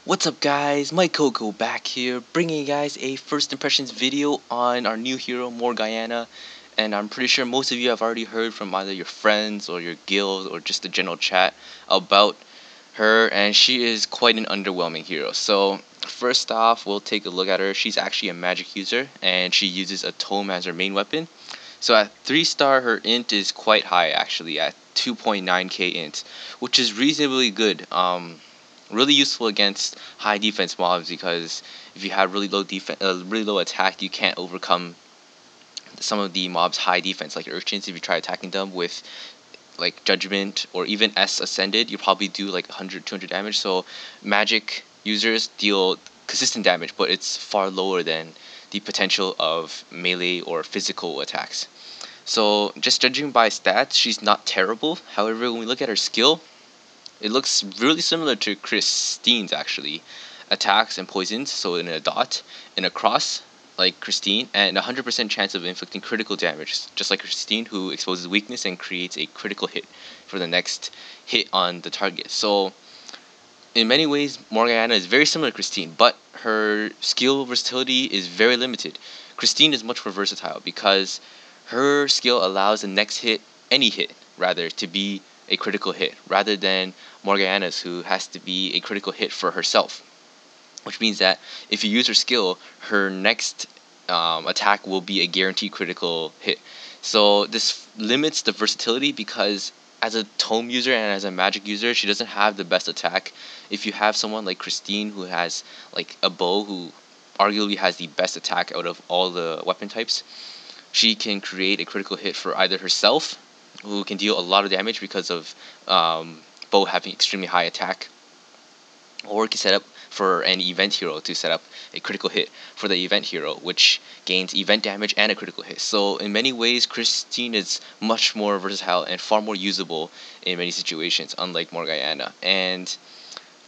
What's up guys, MikeCoco back here, bringing you guys a first impressions video on our new hero, Morgiana. And I'm pretty sure most of you have already heard from either your friends or your guild or just the general chat about her, and she is quite an underwhelming hero. So first off, we'll take a look at her. She's actually a magic user, and she uses a tome as her main weapon. So at 3-star, her int is quite high actually, at 2.9k int, which is reasonably good. Really useful against high defense mobs, because if you have really low attack, you can't overcome some of the mobs' high defense, like urchins. If you try attacking them with like judgment or even S ascended, you probably do like 100, 200 damage. So magic users deal consistent damage, but it's far lower than the potential of melee or physical attacks. So just judging by stats, she's not terrible. However, when we look at her skill, it looks really similar to Christine's actually. Attacks and poisons, so in a dot, in a cross, like Christine, and 100% chance of inflicting critical damage, just like Christine, who exposes weakness and creates a critical hit for the next hit on the target. So in many ways, Morgiana is very similar to Christine, but her skill versatility is very limited. Christine is much more versatile because her skill allows the next hit, any hit rather, to be a critical hit, rather than Morgiana's, who has to be a critical hit for herself. Which means that if you use her skill, her next attack will be a guaranteed critical hit. So this limits the versatility, because as a tome user and as a magic user, she doesn't have the best attack. If you have someone like Christine, who has like a bow, who arguably has the best attack out of all the weapon types, she can create a critical hit for either herself, who can deal a lot of damage because of bow having extremely high attack, or it can set up for an event hero to set up a critical hit for the event hero, which gains event damage and a critical hit. So in many ways, Christine is much more versatile and far more usable in many situations, unlike Morgiana. And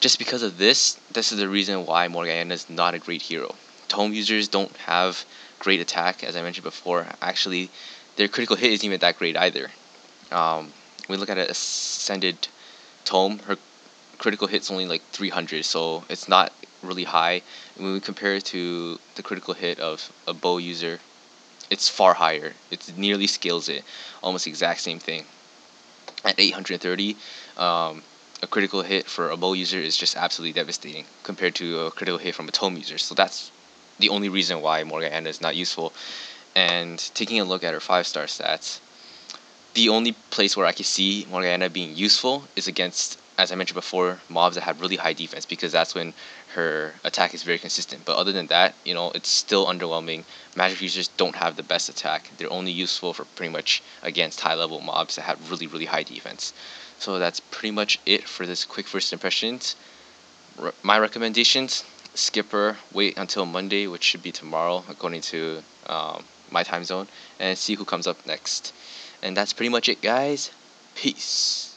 just because of this is the reason why Morgiana is not a great hero. Tome users don't have great attack, as I mentioned before. Actually, their critical hit isn't even that great either. We look at an ascended tome, her critical hit's only like 300, so it's not really high. And when we compare it to the critical hit of a bow user, it's far higher. It nearly scales it, almost the exact same thing. At 830, a critical hit for a bow user is just absolutely devastating compared to a critical hit from a tome user. So that's the only reason why Morgiana is not useful. And taking a look at her 5-star stats, the only place where I can see Morgiana being useful is against, as I mentioned before, mobs that have really high defense, because that's when her attack is very consistent. But other than that, it's still underwhelming. Magic users don't have the best attack. They're only useful for pretty much against high-level mobs that have really, really high defense. So that's pretty much it for this quick first impressions. My recommendations: skip her, wait until Monday, which should be tomorrow according to my time zone, and see who comes up next. And that's pretty much it, guys. Peace.